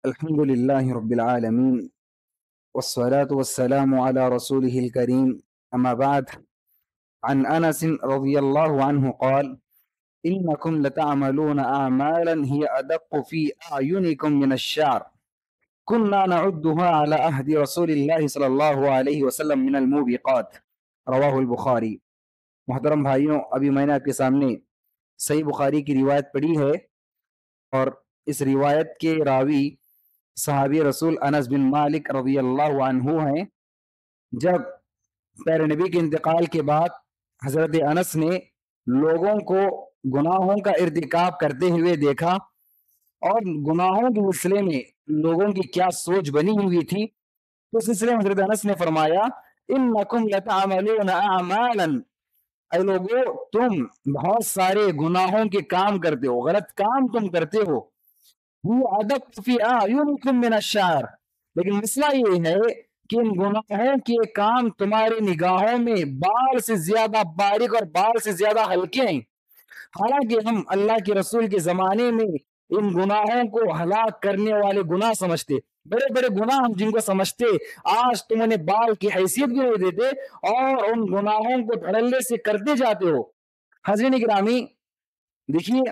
الحمد لله رب العالمين والصلاة والسلام على رسوله الكريم أما بعد. عن أنس رضي الله عنه قال: إنكم لتعملون أعمالا هي أدق في أعينكم من الشعر كنا نعدها على عهد رسول الله صلی اللہ علیہ وسلم من الموبقات. رواہ البخاری. محترم بھائیوں، ابھی میں نے آپ کے سامنے صحیح بخاری کی روایت پڑھی ہے، اور اس روایت کے راوی صحابی رسول انس بن مالک رضی اللہ عنہ ہیں. جب پیارے نبی کے انتقال کے بعد حضرت انس نے لوگوں کو گناہوں کا ارتکاب کرتے ہوئے دیکھا، اور گناہوں کے سلسلے میں لوگوں کی کیا سوچ بنی ہوئی تھی، تو اس سلسلے میں حضرت انس نے فرمایا: انکم لتعملون اعمالا، اے لوگو تم بہت سارے گناہوں کے کام کرتے ہو، غلط کام تم کرتے ہو. ادق فی اعینکم من الشعر، لیکن مسئلہ یہ ہے کہ ان گناہوں کے کام تمہاری نگاہوں میں بال سے زیادہ باریک اور بال سے زیادہ ہلکے ہیں. حالانکہ ہم اللہ کے رسول کے زمانے میں ان گناہوں کو ہلاک کرنے والے گناہ سمجھتے، بڑے بڑے گناہ ہم جن کو سمجھتے، آج تم انہیں بال کی حیثیت بھی نہیں دیتے اور ان گناہوں کو دھڑلے سے کرتے جاتے ہو. حضرین گرامی، دیکھیے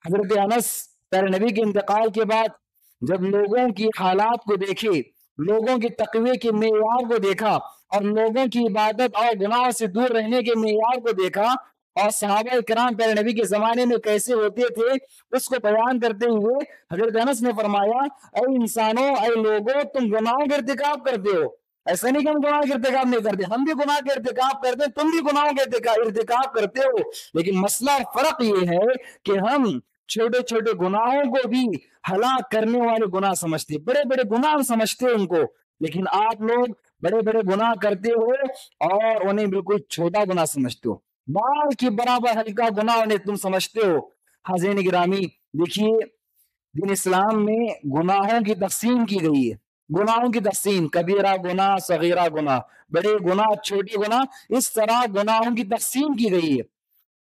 حضرت انس پیارے نبی کے انتقال کے بعد جب لوگوں کی حالات کو دیکھے، لوگوں کے تقوی کے معیار کو دیکھا، اور لوگوں کی عبادت اور گناہ سے دور رہنے کے معیار کو دیکھا، اور صحابہ کرام پیارے نبی کے زمانے میں کیسے ہوتے تھے، اس کو بیان کرتے ہوئے حضرت انس نے فرمایا: اے انسانوں، اے لوگوں، تم گناہوں کا ارتکاب کرتے ہو. ایسا نہیں کہ ہم گناہ کا ارتکاب نہیں کرتے، ہم بھی گناہ کا ارتکاب کرتے ہیں، تم بھی گناہوں کا ارتکاب کرتے ہو. لیکن مسئلہ فرق یہ ہے کہ ہم چھوٹے چھوٹے گناہوں کو بھی ہلاک کرنے والے گناہ سمجھتے، بڑے بڑے گناہ سمجھتے ان کو. لیکن آپ لوگ بڑے بڑے گناہ کرتے ہو اور انہیں بالکل چھوٹا گناہ سمجھتے ہو، بال کی برابر ہلکا گناہ انہیں تم سمجھتے ہو. حضرین گرامی، دیکھیے دین اسلام میں گناہوں کی تقسیم کی گئی ہے. گناہوں کی تقسیم، کبیرہ گناہ، صغیرہ گناہ، بڑے گناہ، چھوٹے گناہ، اس طرح گناہوں کی تقسیم کی گئی ہے.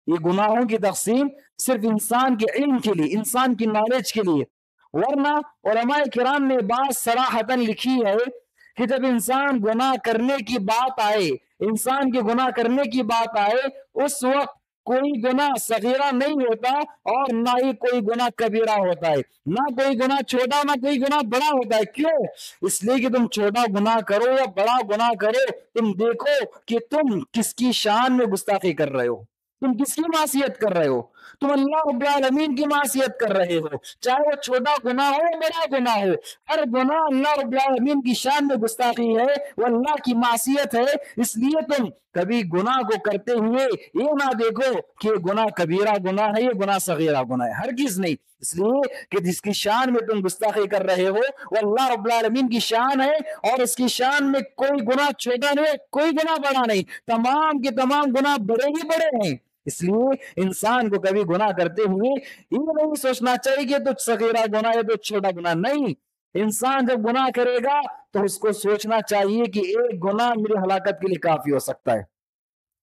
یہ گناہوں کی تقسیم صرف انسان کے علم کے لیے، انسان کی نالج کے لیے، ورنہ علماء کرام نے بات صراحتاً لکھی ہے کہ جب انسان گناہ کرنے کی بات آئے، انسان کے گناہ کرنے کی بات آئے، اس وقت کوئی گناہ صغیرہ نہیں ہوتا اور نہ ہی کوئی گناہ کبیرہ ہوتا ہے، نہ کوئی گناہ چھوٹا نہ کوئی گناہ بڑا ہوتا ہے. کیوں؟ اس لیے کہ تم چھوٹا گناہ کرو یا بڑا گناہ کرو، تم دیکھو کہ تم کس کی شان میں گستاخی کر رہے ہو، تم کس کی معصیت کر رہے ہو. تم اللہ رب العالمین کی معصیت کر رہے ہو، چاہے وہ چھوٹا گناہ ہو یا بڑا گناہ ہو. ہر گناہ اللہ رب العالمین کی شان میں گستاخی ہے، وہ اللہ کی معصیت ہے. اس لیے تم کبھی گناہ کو کرتے ہوئے یہ نہ دیکھو کہ یہ گناہ کبیرہ گناہ ہے، یہ گناہ صغیرہ گناہ ہے، ہرگز نہیں. اس لیے کہ جس کی شان میں تم گستاخی کر رہے ہو وہ اللہ رب العالمین کی شان ہے، اور اس کی شان میں کوئی گناہ چھوٹا نہیں، کوئی گناہ بڑا نہیں، تمام کے تمام گناہ بڑے ہی بڑے ہیں. اس لیے انسان کو کبھی گناہ کرتے ہوئے یہ نہیں سوچنا چاہیے کہ تو صغیرہ گناہ ہے تو چھوٹا گناہ نہیں. انسان جب گناہ کرے گا تو اس کو سوچنا چاہیے کہ ایک گناہ میری ہلاکت کے لیے کافی ہو سکتا ہے،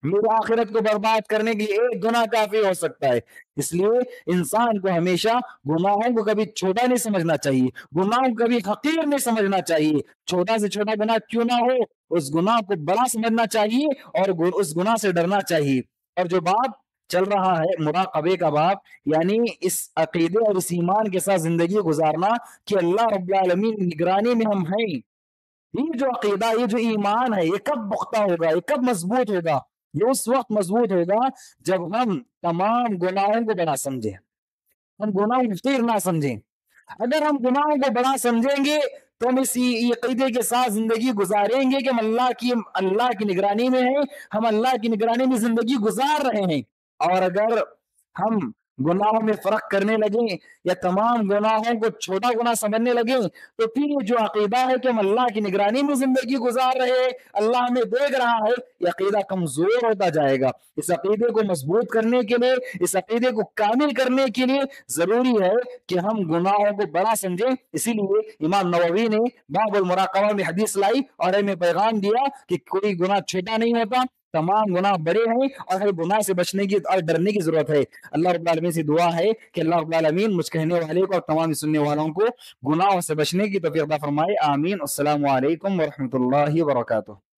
میری آخرت کو برباد کرنے کے لیے ایک گناہ کافی ہو سکتا ہے. اس لیے انسان کو ہمیشہ گناہوں کو کبھی چھوٹا نہیں سمجھنا چاہیے، گناہوں کو کبھی حقیر نہیں سمجھنا چاہیے. چھوٹا سے چھوٹا گناہ کیوں نہ ہو، اس گناہ کو بڑا سمجھنا چاہیے اور اس گناہ سے ڈرنا چاہیے. اور جو باب چل رہا ہے مراقبے کا باب، یعنی اس عقیدے اور اس ایمان کے ساتھ زندگی گزارنا کہ اللہ رب العالمین کی نگرانی میں ہم ہیں. یہ جو عقیدہ، یہ جو ایمان ہے، یہ کب پختہ ہوگا، یہ کب مضبوط ہوگا؟ یہ اس وقت مضبوط ہوگا جب ہم تمام گناہوں کو بڑا سمجھیں، ہم گناہوں کو حقیر نہ سمجھیں. اگر ہم گناہوں کو بڑا سمجھیں گے تو ہم اسی عقیدے کے ساتھ زندگی گزاریں گے کہ ہم اللہ کی نگرانی میں ہیں، ہم اللہ کی نگرانی میں زندگی گزار رہے ہیں. اور اگر ہم گناہوں میں فرق کرنے لگیں یا تمام گناہوں کو چھوٹا گناہ سمجھنے لگیں تو پھر یہ جو عقیدہ ہے کہ ہم اللہ کی نگرانی میں زندگی گزار رہے ہیں، اللہ ہمیں دیکھ رہا ہے، یہ عقیدہ کمزور ہوتا جائے گا. اس عقیدے کو مضبوط کرنے کے لیے، اس عقیدے کو کامل کرنے کے لیے ضروری ہے کہ ہم گناہوں کو بڑا سمجھیں. اسی لیے امام نووی نے باب المراقبہ میں حدیث لائی اور ہمیں پیغام دیا کہ کوئی گناہ چھوٹا نہیں ہوتا تمام گناہ بڑے ہیں اور ہر گناہ سے بچنے کی اور ڈرنے کی ضرورت ہے۔ اللہ رب العالمین سے دعا ہے کہ اللہ رب العالمین مجھ کہنے والے کو اور تمام سننے والوں کو گناہوں سے بچنے کی توفیق عطا فرمائے، آمین۔ السلام علیکم ورحمۃ اللہ وبرکاتہ۔